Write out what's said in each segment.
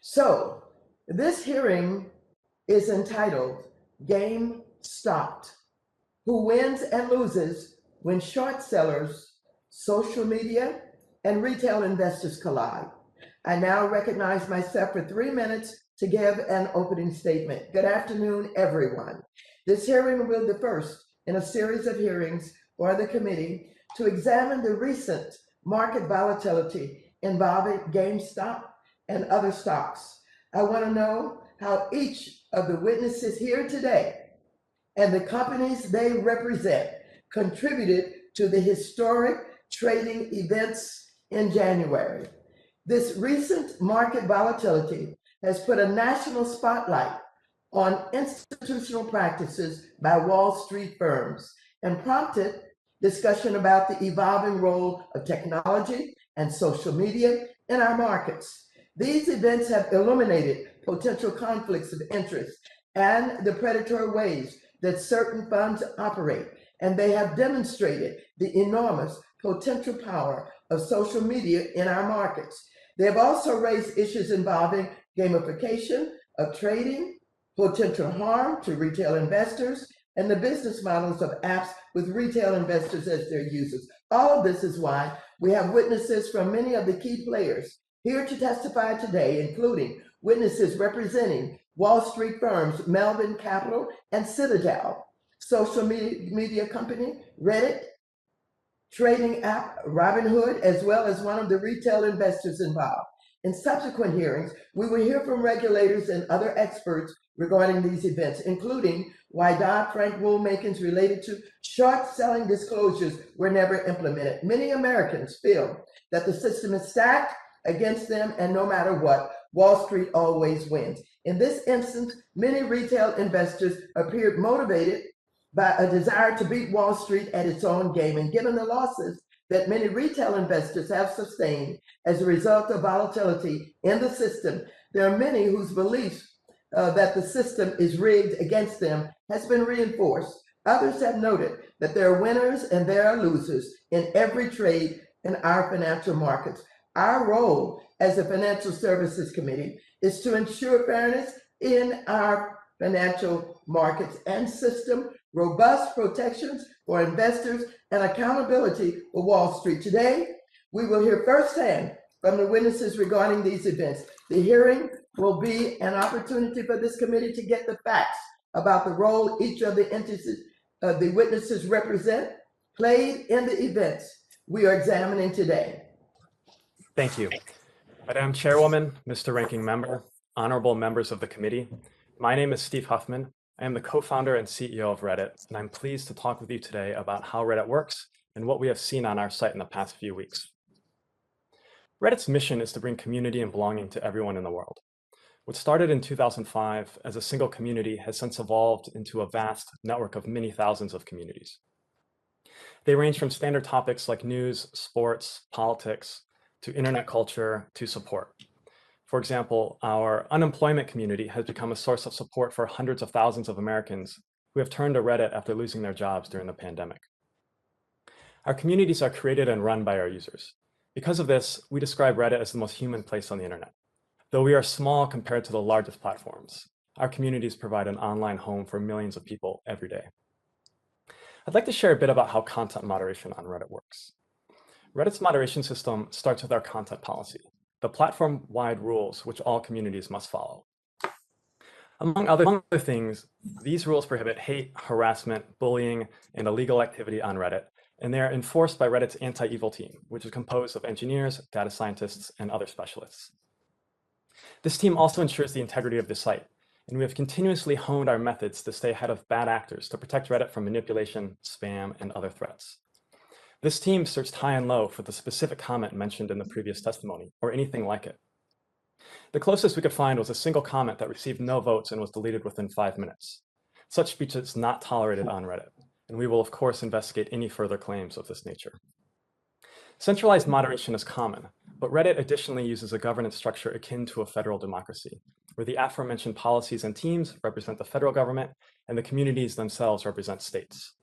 So this hearing is entitled Game Stopped: Who Wins and Loses When Short Sellers, Social Media, and Retail Investors Collide. I now recognize myself for 3 minutes to give an opening statement. Good afternoon, everyone. This hearing will be the first in a series of hearings for the committee to examine the recent market volatility involving GameStop and other stocks. I want to know how each of the witnesses here today and the companies they represent contributed to the historic trading events in January. This recent market volatility has put a national spotlight on institutional practices by Wall Street firms and prompted discussion about the evolving role of technology and social media in our markets. These events have illuminated potential conflicts of interest and the predatory ways that certain funds operate, and they have demonstrated the enormous potential power of social media in our markets. They have also raised issues involving gamification of trading, potential harm to retail investors, and the business models of apps with retail investors as their users. All of this is why we have witnesses from many of the key players here to testify today, including witnesses representing Wall Street firms Melvin Capital and Citadel, social media company Reddit, trading app Robinhood, as well as one of the retail investors involved. In subsequent hearings, we will hear from regulators and other experts regarding these events, including why Dodd-Frank rulemakings related to short selling disclosures were never implemented. Many Americans feel that the system is stacked against them, and no matter what, Wall Street always wins. In this instance, many retail investors appeared motivated by a desire to beat Wall Street at its own game, and given the losses that many retail investors have sustained as a result of volatility in the system, there are many whose beliefs that the system is rigged against them has been reinforced. Others have noted that there are winners and there are losers in every trade in our financial markets. Our role as a Financial Services Committee is to ensure fairness in our financial markets and system, robust protections for investors, and accountability for Wall Street. Today, we will hear firsthand from the witnesses regarding these events. The hearing will be an opportunity for this committee to get the facts about the role each of the entities the witnesses represent played in the events we are examining today. Thank you. Madam Chairwoman, Mr. Ranking Member, honorable members of the committee, my name is Steve Huffman. I am the co-founder and CEO of Reddit, and I'm pleased to talk with you today about how Reddit works and what we have seen on our site in the past few weeks. Reddit's mission is to bring community and belonging to everyone in the world. What started in 2005 as a single community has since evolved into a vast network of many thousands of communities. They range from standard topics like news, sports, politics, to internet culture, to support. For example, our unemployment community has become a source of support for hundreds of thousands of Americans who have turned to Reddit after losing their jobs during the pandemic. Our communities are created and run by our users. Because of this, we describe Reddit as the most human place on the internet. Though we are small compared to the largest platforms, our communities provide an online home for millions of people every day. I'd like to share a bit about how content moderation on Reddit works. Reddit's moderation system starts with our content policy, the platform-wide rules which all communities must follow. Among other things, these rules prohibit hate, harassment, bullying, and illegal activity on Reddit, and they are enforced by Reddit's anti-evil team, which is composed of engineers, data scientists, and other specialists. This team also ensures the integrity of the site, and we have continuously honed our methods to stay ahead of bad actors to protect Reddit from manipulation, spam, and other threats. This team searched high and low for the specific comment mentioned in the previous testimony, or anything like it. The closest we could find was a single comment that received no votes and was deleted within 5 minutes. Such speech is not tolerated on Reddit, and we will of course investigate any further claims of this nature. Centralized moderation is common, but Reddit additionally uses a governance structure akin to a federal democracy, where the aforementioned policies and teams represent the federal government and the communities themselves represent states.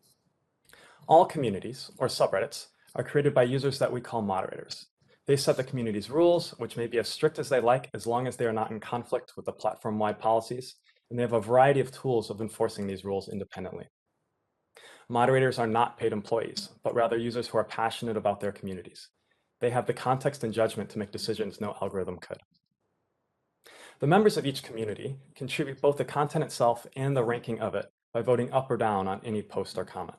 All communities, or subreddits, are created by users that we call moderators. They set the community's rules, which may be as strict as they like, as long as they are not in conflict with the platform-wide policies, and they have a variety of tools of enforcing these rules independently. Moderators are not paid employees, but rather users who are passionate about their communities. They have the context and judgment to make decisions no algorithm could. The members of each community contribute both the content itself and the ranking of it by voting up or down on any post or comment.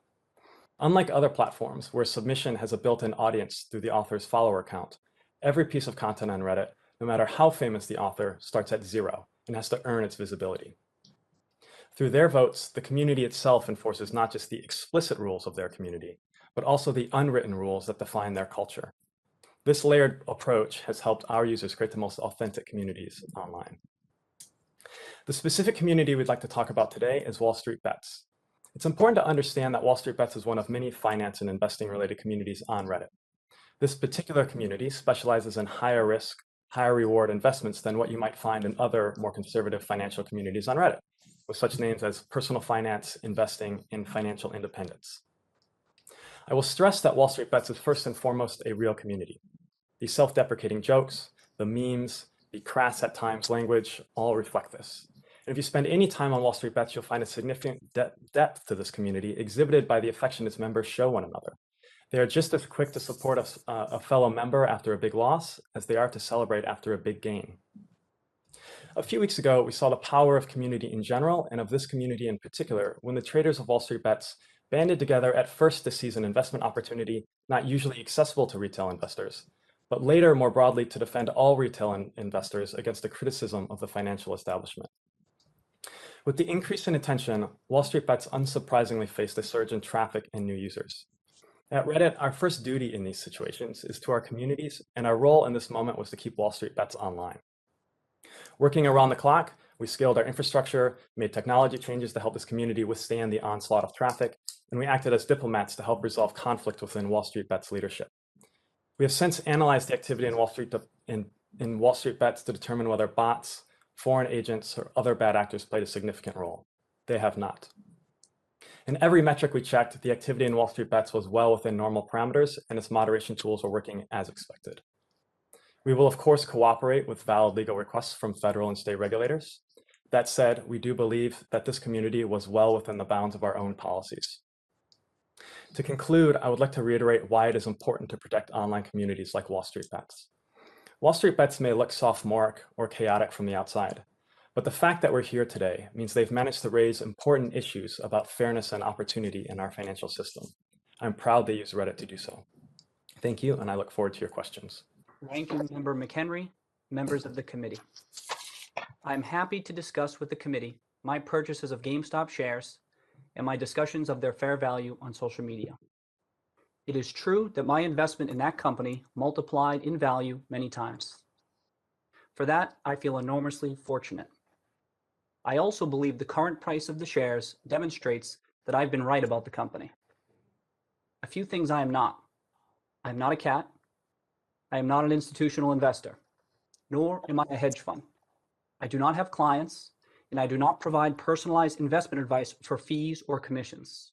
Unlike other platforms where submission has a built-in audience through the author's follower count, every piece of content on Reddit, no matter how famous the author, starts at 0 and has to earn its visibility. Through their votes, the community itself enforces not just the explicit rules of their community, but also the unwritten rules that define their culture. This layered approach has helped our users create the most authentic communities online. The specific community we'd like to talk about today is WallStreetBets. It's important to understand that WallStreetBets is one of many finance and investing related communities on Reddit. This particular community specializes in higher risk, higher reward investments than what you might find in other more conservative financial communities on Reddit, with such names as personal finance, investing, and financial independence. I will stress that WallStreetBets is first and foremost a real community. The self-deprecating jokes, the memes, the crass at times language all reflect this. And if you spend any time on WallStreetBets, you'll find a significant depth to this community exhibited by the affection its members show one another. They are just as quick to support a fellow member after a big loss as they are to celebrate after a big gain. A few weeks ago, we saw the power of community in general and of this community in particular when the traders of WallStreetBets banded together at first to seize an investment opportunity not usually accessible to retail investors, but later more broadly to defend all retail investors against the criticism of the financial establishment. With the increase in attention, WallStreetBets unsurprisingly faced a surge in traffic and new users. At Reddit, our first duty in these situations is to our communities, and our role in this moment was to keep WallStreetBets online. Working around the clock, we scaled our infrastructure, made technology changes to help this community withstand the onslaught of traffic, and we acted as diplomats to help resolve conflict within WallStreetBets leadership. We have since analyzed the activity in WallStreetBets to determine whether bots, foreign agents, or other bad actors played a significant role. They have not. In every metric we checked, the activity in WallStreetBets was well within normal parameters, and its moderation tools were working as expected. We will, of course, cooperate with valid legal requests from federal and state regulators. That said, we do believe that this community was well within the bounds of our own policies. To conclude, I would like to reiterate why it is important to protect online communities like WallStreetBets. WallStreetBets may look sophomoric or chaotic from the outside, but the fact that we're here today means they've managed to raise important issues about fairness and opportunity in our financial system. I'm proud they use Reddit to do so. Thank you, and I look forward to your questions. Ranking Member McHenry, members of the committee. I'm happy to discuss with the committee my purchases of Gamestop shares and my discussions of their fair value on social media. It is true that my investment in that company multiplied in value many times. For that, I feel enormously fortunate. I also believe the current price of the shares demonstrates that I've been right about the company. A few things I am not. I am not a cat. I am not an institutional investor, nor am I a hedge fund. I do not have clients, and I do not provide personalized investment advice for fees or commissions.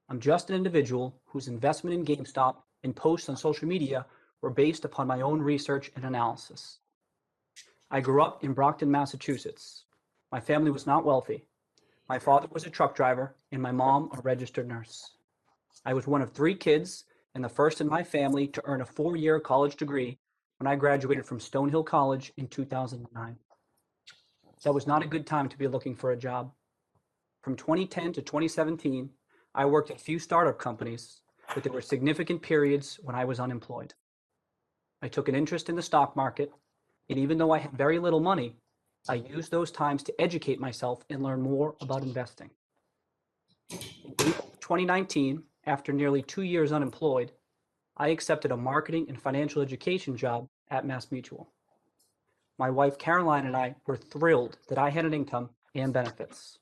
I'm just an individual whose investment in GameStop and posts on social media were based upon my own research and analysis. I grew up in Brockton, Massachusetts. My family was not wealthy. My father was a truck driver and my mom a registered nurse. I was one of 3 kids and the first in my family to earn a 4-year college degree when I graduated from Stonehill College in 2009. That was not a good time to be looking for a job. From 2010 to 2017, I worked at a few startup companies, but there were significant periods when I was unemployed. I took an interest in the stock market, and even though I had very little money, I used those times to educate myself and learn more about investing. In April 2019, after nearly 2 years unemployed, I accepted a marketing and financial education job at MassMutual. My wife Caroline and I were thrilled that I had an income and benefits.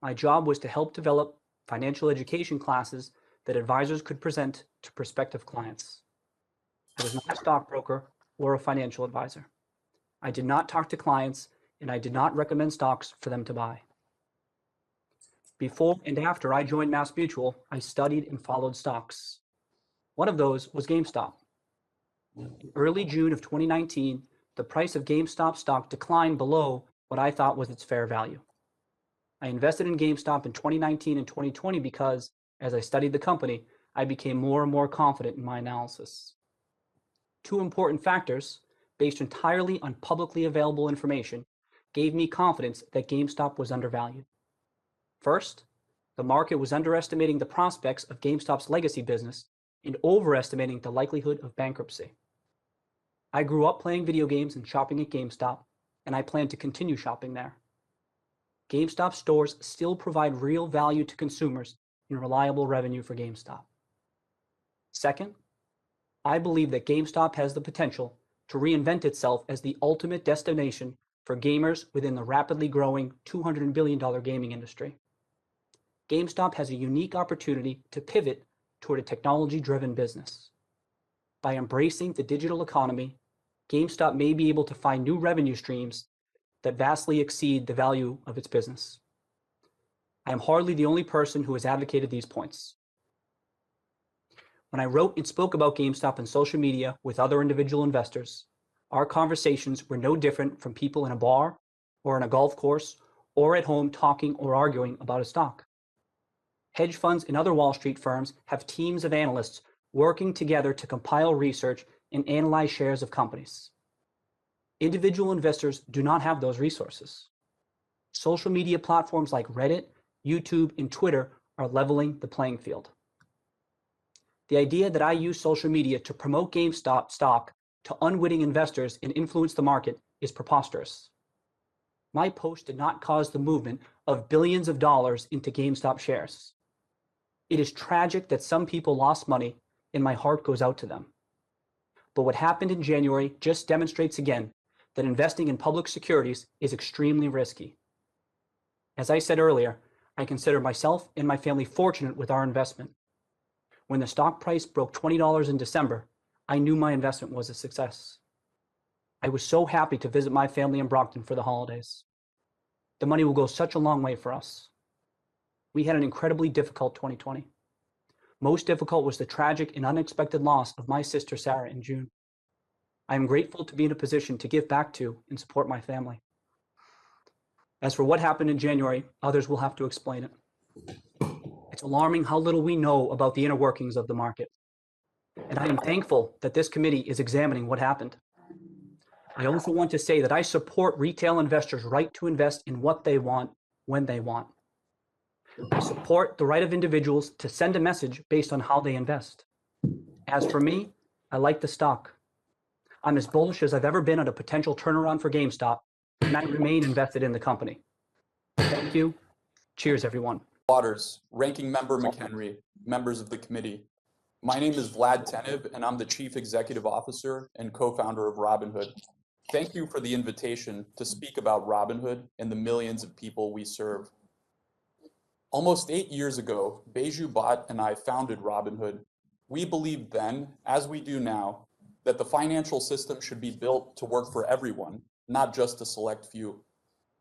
My job was to help develop financial education classes that advisors could present to prospective clients. I was not a stockbroker or a financial advisor. I did not talk to clients, and I did not recommend stocks for them to buy. Before and after I joined MassMutual, I studied and followed stocks. One of those was GameStop. In early June of 2019, the price of GameStop stock declined below what I thought was its fair value. I invested in GameStop in 2019 and 2020 because, as I studied the company, I became more and more confident in my analysis. Two important factors, based entirely on publicly available information, gave me confidence that GameStop was undervalued. First, the market was underestimating the prospects of GameStop's legacy business and overestimating the likelihood of bankruptcy. I grew up playing video games and shopping at GameStop, and I plan to continue shopping there. GameStop stores still provide real value to consumers and reliable revenue for GameStop. Second, I believe that GameStop has the potential to reinvent itself as the ultimate destination for gamers within the rapidly growing $200 billion gaming industry. GameStop has a unique opportunity to pivot toward a technology-driven business. By embracing the digital economy, GameStop may be able to find new revenue streams that vastly exceed the value of its business. I am hardly the only person who has advocated these points. When I wrote and spoke about GameStop on social media with other individual investors, our conversations were no different from people in a bar or on a golf course or at home talking or arguing about a stock. Hedge funds and other Wall Street firms have teams of analysts working together to compile research and analyze shares of companies. Individual investors do not have those resources. Social media platforms like Reddit, YouTube, and Twitter are leveling the playing field. The idea that I use social media to promote GameStop stock to unwitting investors and influence the market is preposterous. My post did not cause the movement of billions of dollars into GameStop shares. It is tragic that some people lost money, and my heart goes out to them. But what happened in January just demonstrates again that investing in public securities is extremely risky. As I said earlier, I consider myself and my family fortunate with our investment. When the stock price broke $20 in December, I knew my investment was a success. I was so happy to visit my family in Brockton for the holidays. The money will go such a long way for us. We had an incredibly difficult 2020. Most difficult was the tragic and unexpected loss of my sister Sarah in June. I am grateful to be in a position to give back to and support my family. As for what happened in January, others will have to explain it. It's alarming how little we know about the inner workings of the market. And I am thankful that this committee is examining what happened. I also want to say that I support retail investors' right to invest in what they want, when they want. I support the right of individuals to send a message based on how they invest. As for me, I like the stock. I'm as bullish as I've ever been on a potential turnaround for GameStop, and I remain invested in the company. Thank you. Cheers, everyone. Waters, Ranking Member McHenry, members of the committee. My name is Vlad Tenev, and I'm the Chief Executive Officer and co-founder of Robinhood. Thank you for the invitation to speak about Robinhood and the millions of people we serve. Almost 8 years ago, Beju Bhatt and I founded Robinhood. We believed then, as we do now, that the financial system should be built to work for everyone, not just a select few.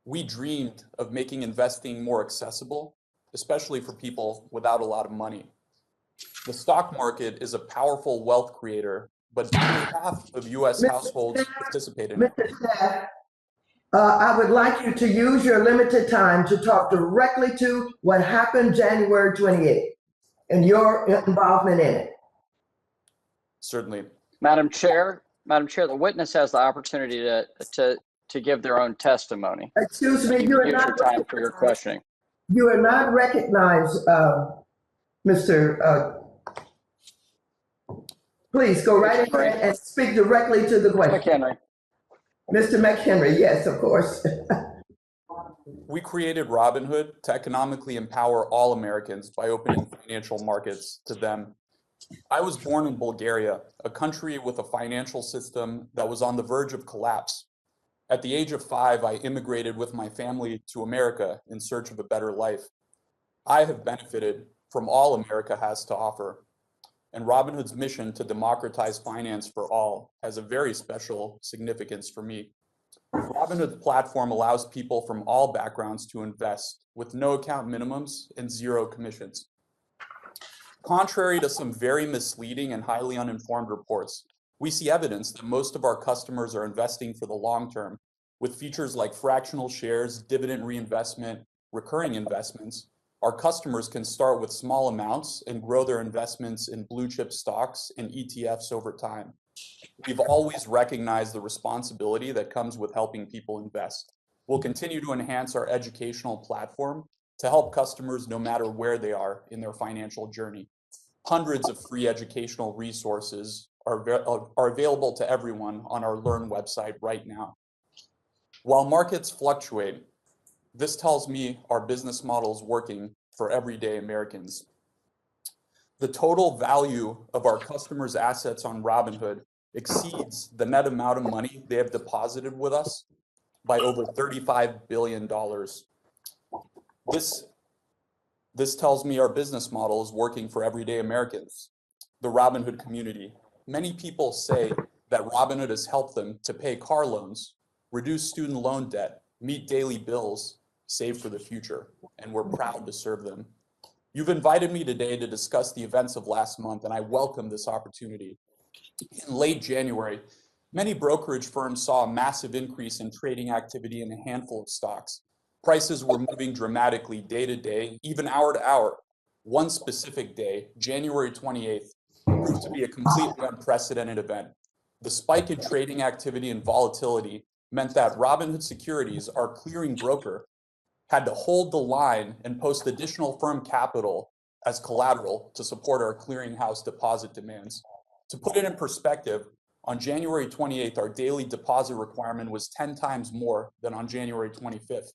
We dreamed of making investing more accessible, especially for people without a lot of money. The stock market is a powerful wealth creator, but only half of US households participate in it. Mr. Staff, I would like you to use your limited time to talk directly to what happened January 28th and your involvement in it. Certainly. Madam Chair, the witness has the opportunity to give their own testimony. Excuse me, You you are can use your not time for your questioning. You are not recognized, Mr. Please go right ahead and speak directly to the question. McHenry. Mr. McHenry, yes, of course. We created Robinhood to economically empower all Americans by opening financial markets to them. I was born in Bulgaria, a country with a financial system that was on the verge of collapse. At the age of 5, I immigrated with my family to America in search of a better life. I have benefited from all America has to offer, and Robinhood's mission to democratize finance for all has a very special significance for me. Robinhood's platform allows people from all backgrounds to invest with no account minimums and 0 commissions. Contrary to some very misleading and highly uninformed reports, We see evidence that most of our customers are investing for the long term with features like fractional shares, dividend reinvestment, recurring investments. Our customers can start with small amounts and grow their investments in blue chip stocks and ETFs over time. We've always recognized the responsibility that comes with helping people invest. We'll continue to enhance our educational platform to help customers no matter where they are in their financial journey. Hundreds of free educational resources are available to everyone on our Learn website right now. While markets fluctuate, this tells me our business model is working for everyday Americans. The total value of our customers' assets on Robinhood exceeds the net amount of money they have deposited with us by over $35 billion. This tells me our business model is working for everyday Americans, the Robinhood community. Many people say that Robinhood has helped them to pay car loans, reduce student loan debt, meet daily bills, save for the future, and we're proud to serve them. You've invited me today to discuss the events of last month, and I welcome this opportunity. In late January, many brokerage firms saw a massive increase in trading activity in a handful of stocks. Prices were moving dramatically day to day, even hour to hour. One specific day, January 28th, proved to be a completely unprecedented event. The spike in trading activity and volatility meant that Robinhood Securities, our clearing broker, had to hold the line and post additional firm capital as collateral to support our clearinghouse deposit demands. To put it in perspective, on January 28th, our daily deposit requirement was 10 times more than on January 25th.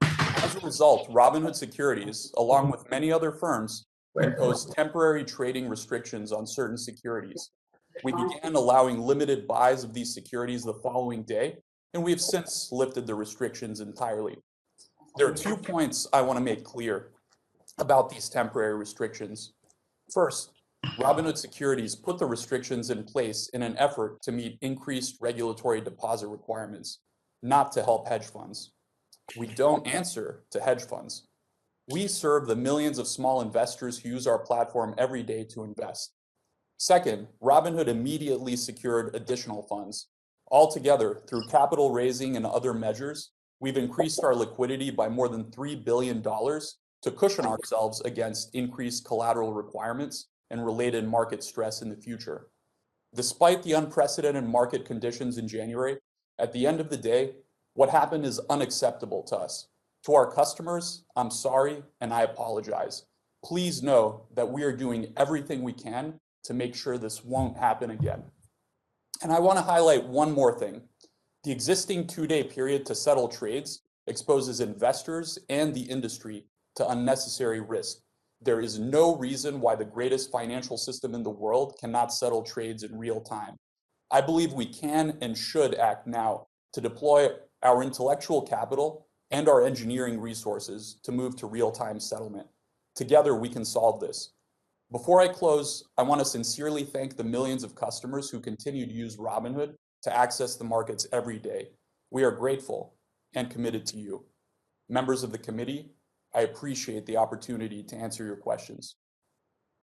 As a result, Robinhood Securities, along with many other firms, imposed temporary trading restrictions on certain securities. We began allowing limited buys of these securities the following day, and we have since lifted the restrictions entirely. There are 2 points I want to make clear about these temporary restrictions. First, Robinhood Securities put the restrictions in place in an effort to meet increased regulatory deposit requirements, not to help hedge funds. We don't answer to hedge funds. We serve the millions of small investors who use our platform every day to invest. Second, Robinhood immediately secured additional funds. Altogether, through capital raising and other measures, we've increased our liquidity by more than $3 billion to cushion ourselves against increased collateral requirements and related market stress in the future. Despite the unprecedented market conditions in January, at the end of the day, what happened is unacceptable to us. To our customers, I'm sorry and I apologize. Please know that we are doing everything we can to make sure this won't happen again. And I want to highlight one more thing. The existing 2-day period to settle trades exposes investors and the industry to unnecessary risk. There is no reason why the greatest financial system in the world cannot settle trades in real time. I believe we can and should act now to deploy our intellectual capital and our engineering resources to move to real-time settlement. Together, we can solve this. Before I close, I want to sincerely thank the millions of customers who continue to use Robinhood to access the markets every day. We are grateful and committed to you. Members of the committee, I appreciate the opportunity to answer your questions.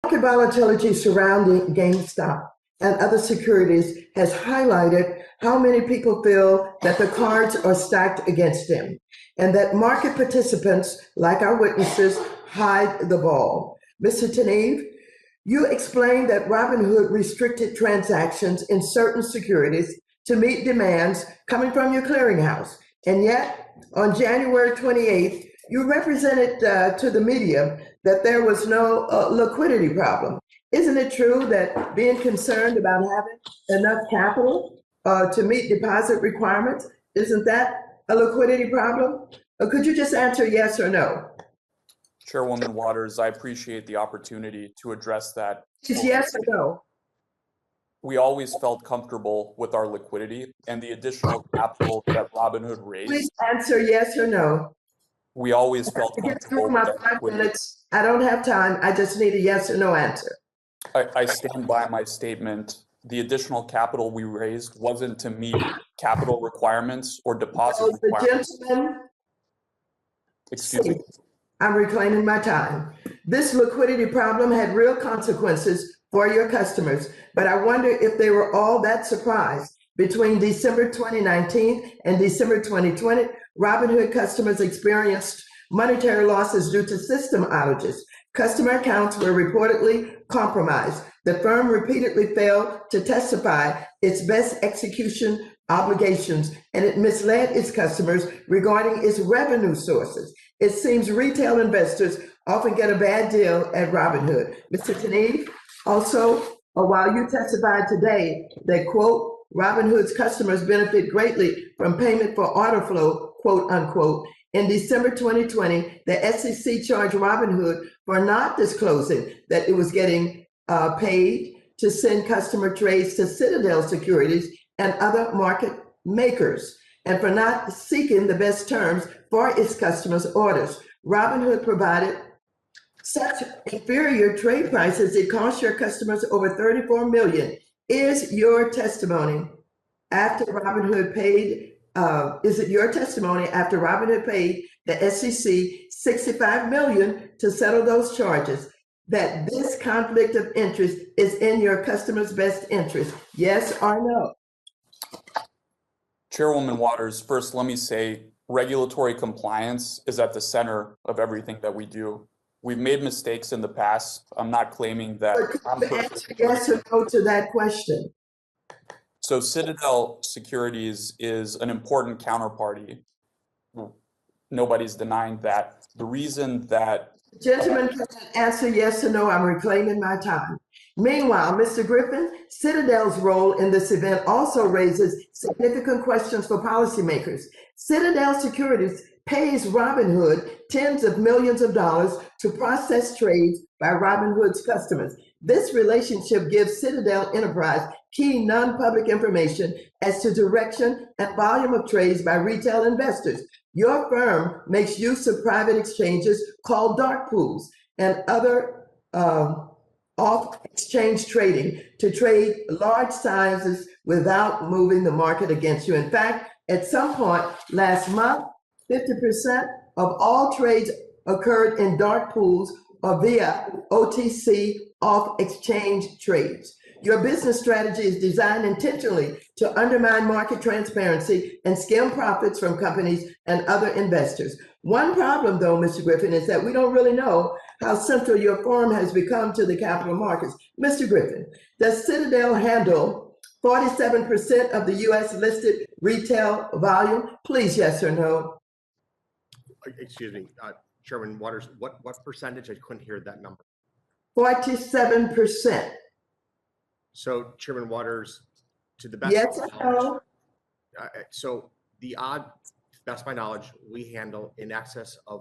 Market volatility surrounding GameStop and other securities has highlighted how many people feel that the cards are stacked against them, and that market participants, like our witnesses, hide the ball. Mr. Tenev, you explained that Robinhood restricted transactions in certain securities to meet demands coming from your clearinghouse. And yet, on January 28th, you represented to the media that there was no liquidity problem. Isn't it true that being concerned about having enough capital to meet deposit requirements, isn't that a liquidity problem? Or could you just answer yes or no? Chairwoman Waters, I appreciate the opportunity to address that. It's yes or no? We always felt comfortable with our liquidity and the additional capital that Robinhood raised. Please answer yes or no. We always felt To get comfortable through my with our 5 liquidity. minutes, I don't have time. I just need a yes or no answer. I stand by my statement. The additional capital we raised wasn't to meet capital requirements or deposit So the requirements. gentleman, Excuse me. I'm reclaiming my time. This liquidity problem had real consequences for your customers, but I wonder if they were all that surprised. Between December 2019 and December 2020, Robinhood customers experienced monetary losses due to system outages. Customer accounts were reportedly compromised. The firm repeatedly failed to testify its best execution obligations, and it misled its customers regarding its revenue sources. It seems retail investors often get a bad deal at Robinhood. Mr. Tenev, also, while you testified today that, quote, Robinhood's customers benefit greatly from payment for order flow, quote unquote, in December 2020, the SEC charged Robinhood for not disclosing that it was getting paid to send customer trades to Citadel securities and other market makers, and for not seeking the best terms for its customers' orders. Robinhood provided such inferior trade prices, it cost your customers over $34 million. Is your testimony after Robinhood paid, is it your testimony after Robinhood paid the SEC $65 million to settle those charges, that this conflict of interest is in your customers' best interest? Yes or no? Chairwoman Waters, first let me say regulatory compliance is at the center of everything that we do. We've made mistakes in the past. I'm not claiming that. Answer yes or no to that question. So Citadel Securities is an important counterparty. Nobody's denying that. The reason that Gentlemen, can answer yes or no? I'm reclaiming my time. Meanwhile, Mr. Griffin, Citadel's role in this event also raises significant questions for policymakers. Citadel Securities pays Robinhood tens of millions of dollars to process trades by Robinhood's customers. This relationship gives Citadel Enterprise key non-public information as to direction and volume of trades by retail investors. Your firm makes use of private exchanges called dark pools and other off-exchange trading to trade large sizes without moving the market against you. In fact, at some point last month, 50% of all trades occurred in dark pools or via OTC off-exchange trades. Your business strategy is designed intentionally to undermine market transparency and skim profits from companies and other investors. One problem, though, Mr. Griffin, is that we don't really know how central your firm has become to the capital markets. Mr. Griffin, does Citadel handle 47% of the U.S. listed retail volume? Please, yes or no. Excuse me, Chairman Waters, what percentage? I couldn't hear that number. 47%. So, Chairman Waters, to the best yes of my or knowledge, no? so the odd, to the best of my knowledge, we handle in excess of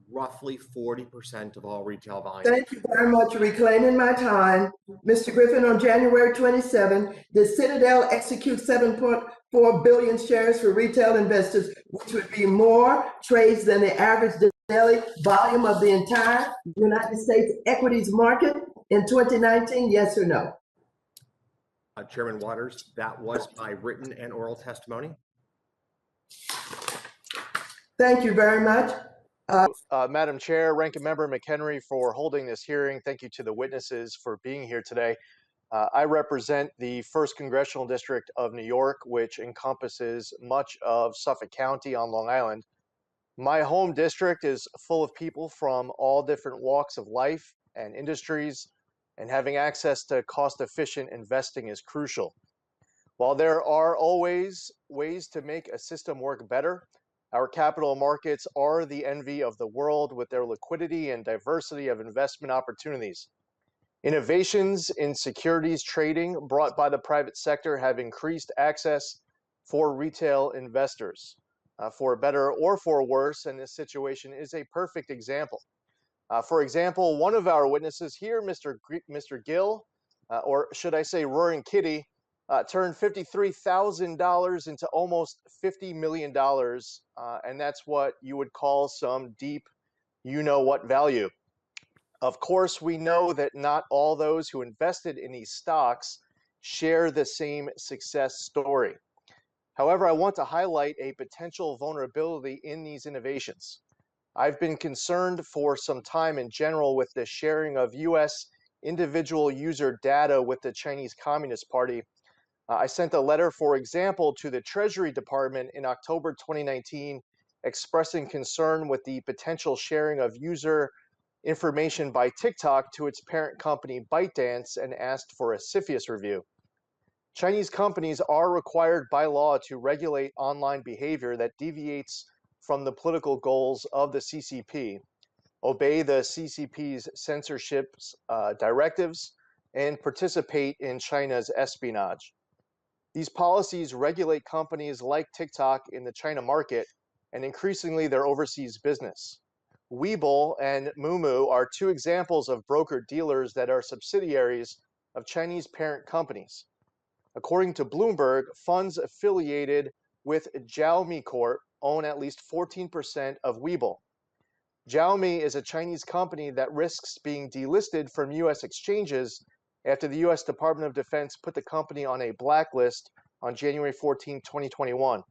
roughly 40% of all retail volume. Thank you very much for reclaiming my time. Mr. Griffin, on January 27, did Citadel execute 7.4 billion shares for retail investors, which would be more trades than the average daily volume of the entire United States equities market in 2019? Yes or no? Chairman Waters, that was my written and oral testimony. Thank you very much. Madam Chair, Ranking Member McHenry, for holding this hearing. Thank you to the witnesses for being here today. I represent the 1st Congressional District of New York, which encompasses much of Suffolk County on Long Island. My home district is full of people from all different walks of life and industries, and having access to cost-efficient investing is crucial. While there are always ways to make a system work better, our capital markets are the envy of the world with their liquidity and diversity of investment opportunities. Innovations in securities trading brought by the private sector have increased access for retail investors. For better or for worse, and this situation is a perfect example. For example, one of our witnesses here, Mr. Gill, or should I say Roaring Kitty, turned $53,000 into almost $50 million, and that's what you would call some deep you-know-what value. Of course, we know that not all those who invested in these stocks share the same success story. However, I want to highlight a potential vulnerability in these innovations. I've been concerned for some time in general with the sharing of U.S. individual user data with the Chinese Communist Party. I sent a letter, for example, to the Treasury Department in October 2019 expressing concern with the potential sharing of user information by TikTok to its parent company ByteDance and asked for a CFIUS review. Chinese companies are required by law to regulate online behavior that deviates from the political goals of the CCP, obey the CCP's censorship directives, and participate in China's espionage. These policies regulate companies like TikTok in the China market and increasingly their overseas business. Webull and Moomoo are two examples of broker-dealers that are subsidiaries of Chinese parent companies. According to Bloomberg, funds affiliated with Xiaomi Corp own at least 14% of Webull. Xiaomi is a Chinese company that risks being delisted from U.S. exchanges after the U.S. Department of Defense put the company on a blacklist on January 14, 2021.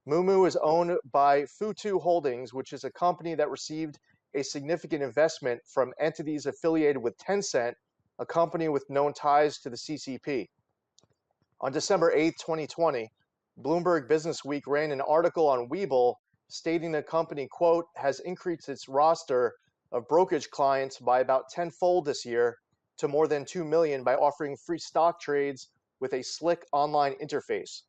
Moomoo is owned by Futu Holdings, which is a company that received a significant investment from entities affiliated with Tencent, a company with known ties to the CCP. On December 8, 2020, Bloomberg Businessweek ran an article on Webull stating the company, quote, has increased its roster of brokerage clients by about tenfold this year to more than 2 million by offering free stock trades with a slick online interface.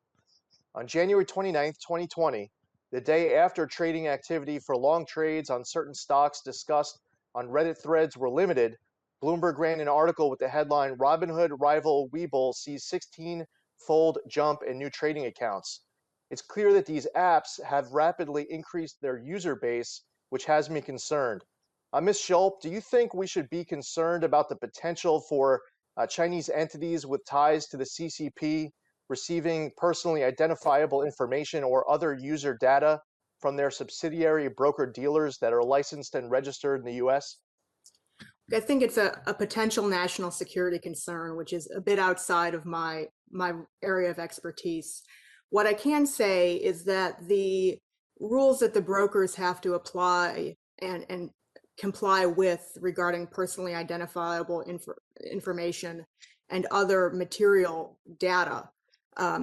On January 29, 2020, the day after trading activity for long trades on certain stocks discussed on Reddit threads were limited, Bloomberg ran an article with the headline, Robinhood rival Webull sees 16-fold jump in new trading accounts. It's clear that these apps have rapidly increased their user base, which has me concerned. Ms. Schulp, do you think we should be concerned about the potential for Chinese entities with ties to the CCP receiving personally identifiable information or other user data from their subsidiary broker-dealers that are licensed and registered in the U.S.? I think it's a potential national security concern, which is a bit outside of my area of expertise. What I can say is that the rules that the brokers have to apply and comply with regarding personally identifiable information and other material data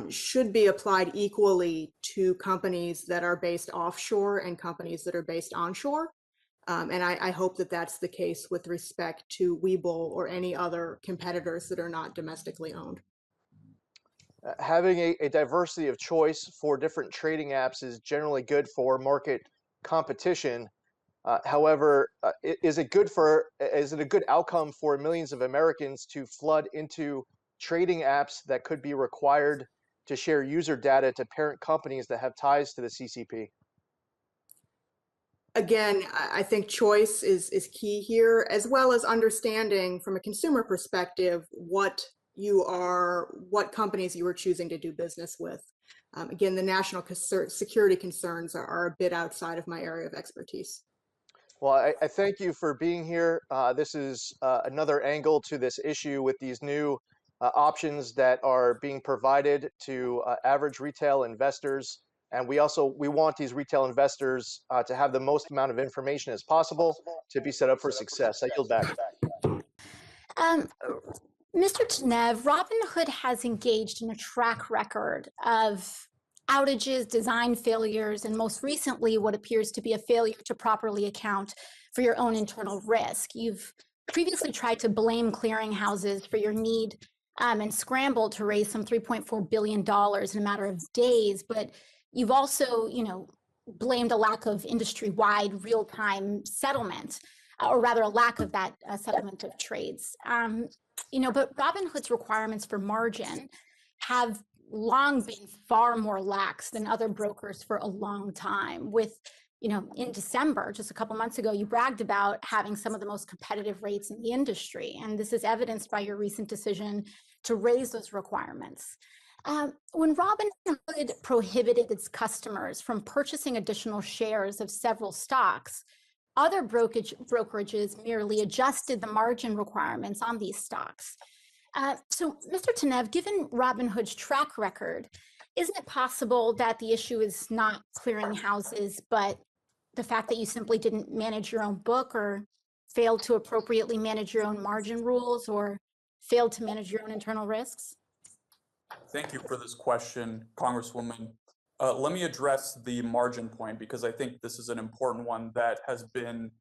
should be applied equally to companies that are based offshore and companies that are based onshore. And I hope that that's the case with respect to Webull or any other competitors that are not domestically owned. Having a diversity of choice for different trading apps is generally good for market competition. However, is it a good outcome for millions of Americans to flood into trading apps that could be required to share user data to parent companies that have ties to the CCP? Again, I think choice is key here, as well as understanding from a consumer perspective what companies you are choosing to do business with. Again, the national security concerns are a bit outside of my area of expertise. Well, I thank you for being here. This is another angle to this issue with these new options that are being provided to average retail investors. And we want these retail investors to have the most amount of information as possible to be set up for success. I yield back. Mr. Tenev, Robinhood has engaged in a track record of outages, design failures, and most recently, what appears to be a failure to properly account for your own internal risk. You've previously tried to blame clearinghouses for your need and scrambled to raise some $3.4 billion in a matter of days, but you've also, blamed a lack of industry-wide real-time settlement, or rather a lack of that settlement of trades. But Robinhood's requirements for margin have long been far more lax than other brokers for a long time. With, in December, just a couple months ago, you bragged about having some of the most competitive rates in the industry. And this is evidenced by your recent decision to raise those requirements. When Robinhood prohibited its customers from purchasing additional shares of several stocks, other brokerages merely adjusted the margin requirements on these stocks. So, Mr. Tenev, given Robinhood's track record, isn't it possible that the issue is not clearinghouses, but the fact that you simply didn't manage your own book or failed to appropriately manage your own margin rules or failed to manage your own internal risks? Thank you for this question, Congresswoman. Let me address the margin point because I think this is an important one that has been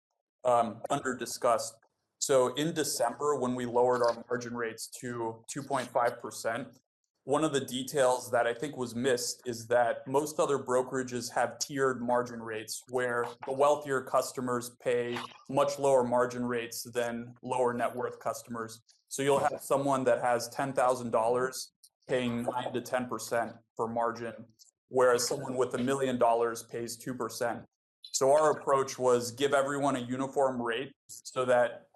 under discussed. So in December, when we lowered our margin rates to 2.5%, one of the details that I think was missed is that most other brokerages have tiered margin rates where the wealthier customers pay much lower margin rates than lower net worth customers. So you'll have someone that has $10,000 paying 9 to 10% for margin, whereas someone with $1 million pays 2%. So our approach was give everyone a uniform rate so that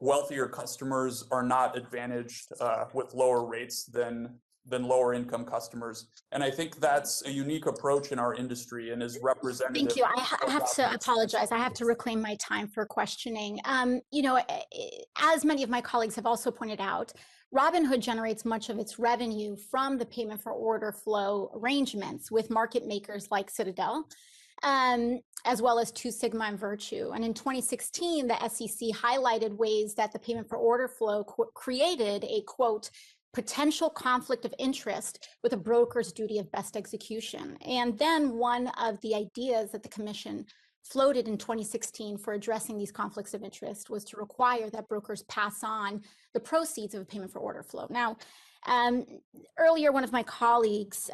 wealthier customers are not advantaged with lower rates than lower income customers. And I think that's a unique approach in our industry and is representative. Thank you. I have to apologize. I have to reclaim my time for questioning. As many of my colleagues have also pointed out, Robinhood generates much of its revenue from the payment for order flow arrangements with market makers like Citadel, as well as Two Sigma and Virtue. And in 2016, the SEC highlighted ways that the payment for order flow created a, quote, potential conflict of interest with a broker's duty of best execution. And then one of the ideas that the commission floated in 2016 for addressing these conflicts of interest was to require that brokers pass on the proceeds of a payment for order flow. Now, earlier, one of my colleagues,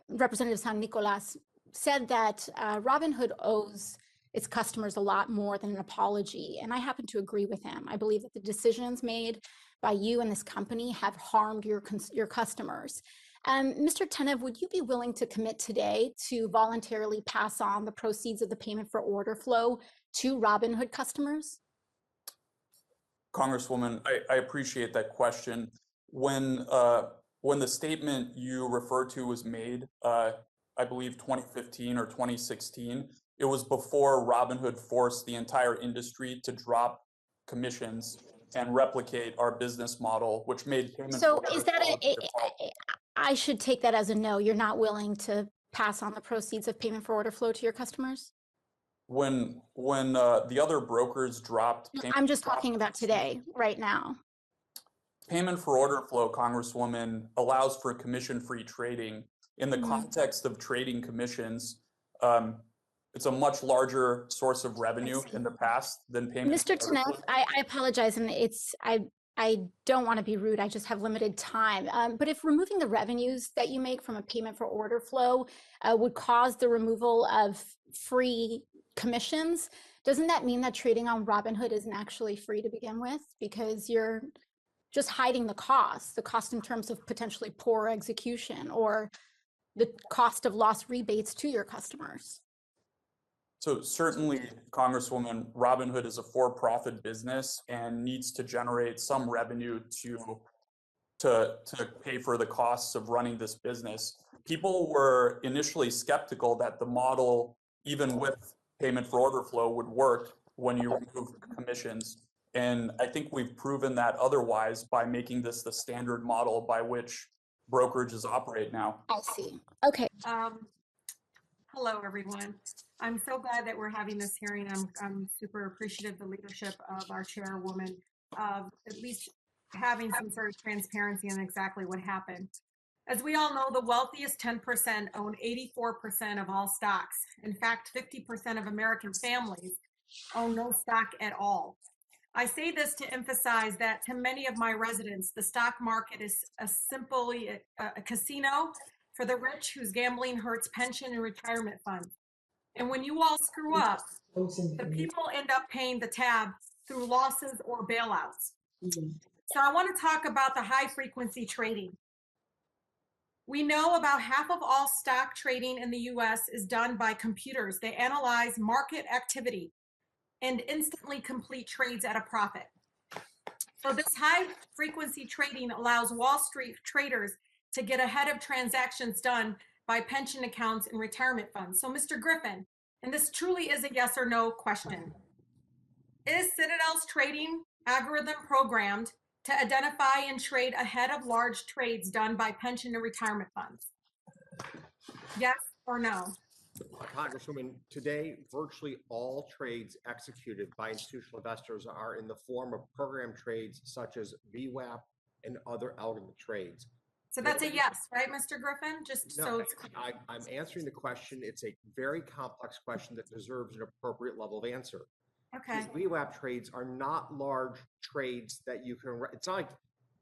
Representative San Nicolas, said that Robinhood owes its customers a lot more than an apology. And I happen to agree with him. I believe that the decisions made by you and this company have harmed your customers. Mr. Tenev, would you be willing to commit today to voluntarily pass on the proceeds of the payment for order flow to Robinhood customers? Congresswoman, I appreciate that question. When the statement you referred to was made, I believe 2015 or 2016, it was before Robinhood forced the entire industry to drop commissions and replicate our business model, which made payment. So is that I should take that as a no? You're not willing to pass on the proceeds of payment for order flow to your customers? When the other brokers dropped, I'm just talking about today, right now. Payment for order flow, Congresswoman, allows for commission-free trading. In the context of trading commissions, it's a much larger source of revenue in the past than payment. Mr. Tenev, I apologize, and I don't want to be rude. I just have limited time. But if removing the revenues that you make from a payment for order flow would cause the removal of free commissions, doesn't that mean that trading on Robinhood isn't actually free to begin with? Because you're just hiding the cost in terms of potentially poor execution or the cost of lost rebates to your customers. So certainly, Congresswoman, Robinhood is a for-profit business and needs to generate some revenue to pay for the costs of running this business. People were initially skeptical that the model, even with payment for order flow, would work when you remove commissions. And I think we've proven that otherwise by making this the standard model by which brokerages operate now. I see. Okay. Hello, everyone. I'm so glad that we're having this hearing. I'm super appreciative of the leadership of our chairwoman of at least having some sort of transparency on exactly what happened. As we all know, the wealthiest 10% own 84% of all stocks. In fact, 50% of American families own no stock at all. I say this to emphasize that to many of my residents, the stock market is simply a casino for the rich whose gambling hurts pension and retirement funds. And when you all screw up, the people end up paying the tab through losses or bailouts. So I want to talk about the high frequency trading. We know about half of all stock trading in the US is done by computers. They analyze market activity and instantly complete trades at a profit. So this high frequency trading allows Wall Street traders to get ahead of transactions done by pension accounts and retirement funds. So Mr. Griffin, and this truly is a yes or no question, is Citadel's trading algorithm programmed to identify and trade ahead of large trades done by pension and retirement funds? Yes or no? Congresswoman, today, virtually all trades executed by institutional investors are in the form of program trades such as VWAP and other algorithmic trades. So that's a yes, right, Mr. Griffin? Just No, so it's I'm answering the question. It's a very complex question that deserves an appropriate level of answer. okay. These VWAP trades are not large trades that you can, it's not like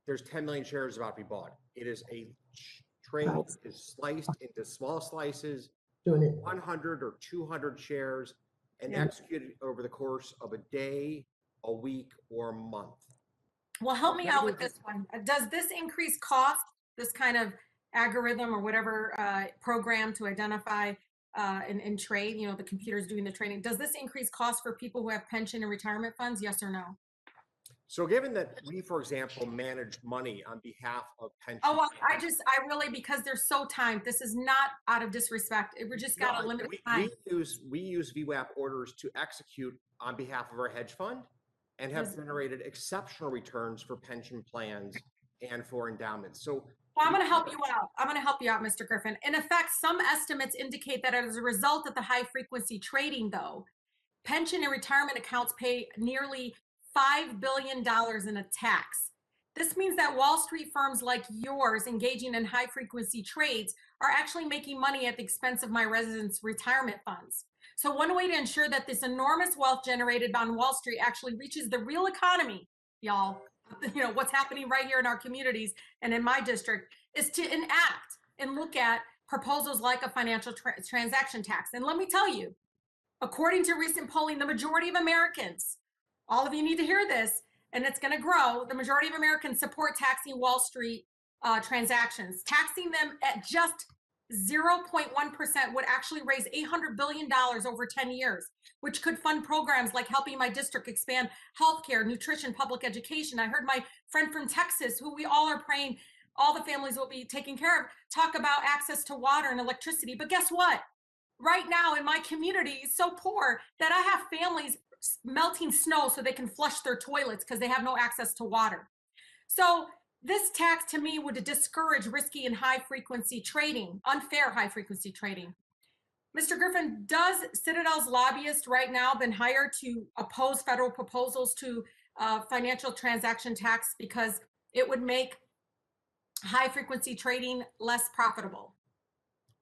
there's 10 million shares about to be bought. It is a trade is sliced into small slices, Doing it. 100 or 200 shares, and Yeah. executed over the course of a day, a week, or a month. Well, help me out with this one. Does this increase cost, this kind of algorithm or whatever program to identify and trade, you know, the computer's doing the trading, does this increase cost for people who have pension and retirement funds, yes or no? So given that we, for example, manage money on behalf of pension. Oh, well, I really, because they're so timed, this is not out of disrespect. We just got a limited time. We use VWAP orders to execute on behalf of our hedge fund and have generated exceptional returns for pension plans and for endowments. So well, I'm going to help you out. I'm going to help you out, Mr. Griffin. In effect, some estimates indicate that as a result of the high frequency trading, though, pension and retirement accounts pay nearly $5 billion in a tax. This means that Wall Street firms like yours engaging in high frequency trades are actually making money at the expense of my residents' retirement funds. So one way to ensure that this enormous wealth generated on Wall Street actually reaches the real economy, y'all, you know, what's happening right here in our communities and in my district, is to enact and look at proposals like a financial transaction tax. And let me tell you, according to recent polling, the majority of Americans, all of you need to hear this, and it's going to grow, the majority of Americans support taxing Wall Street transactions. Taxing them at just 0.1% would actually raise $800 billion over 10 years, which could fund programs like helping my district expand healthcare, nutrition, public education. I heard my friend from Texas, who we all are praying all the families will be taken care of, talk about access to water and electricity. But guess what? Right now in my community, it's so poor that I have families melting snow so they can flush their toilets because they have no access to water. So this tax to me would discourage risky and high frequency trading, unfair high frequency trading. Mr. Griffin, does Citadel's lobbyist right now been hired to oppose federal proposals to financial transaction tax because it would make high frequency trading less profitable?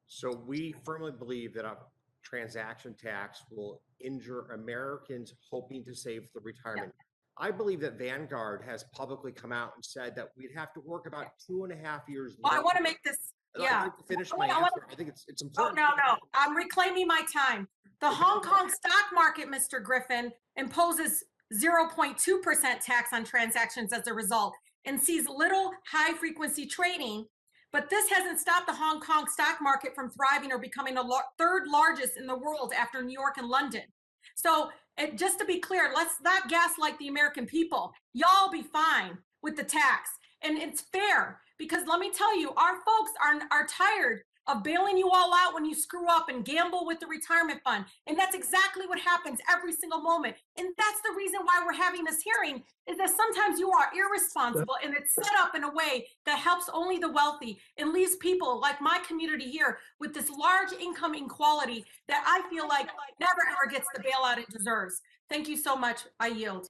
So we firmly believe that a transaction tax will injure Americans hoping to save for retirement. Yeah. I believe that Vanguard has publicly come out and said that we'd have to work about 2.5 years. Well, I want to make this, yeah. I'd like to finish my answer. I think it's important. Oh, no. I'm reclaiming my time. The Hong Kong stock market, Mr. Griffin, imposes 0.2% tax on transactions as a result and sees little high frequency trading. But this hasn't stopped the Hong Kong stock market from thriving or becoming the third largest in the world after New York and London. So just to be clear, let's not gaslight the American people. Y'all be fine with the tax. And it's fair because let me tell you, our folks are tired of bailing you all out when you screw up and gamble with the retirement fund. And that's exactly what happens every single moment. And that's the reason why we're having this hearing, is that sometimes you are irresponsible and it's set up in a way that helps only the wealthy and leaves people like my community here with this large income inequality that I feel like never ever gets the bailout it deserves. Thank you so much. I yield.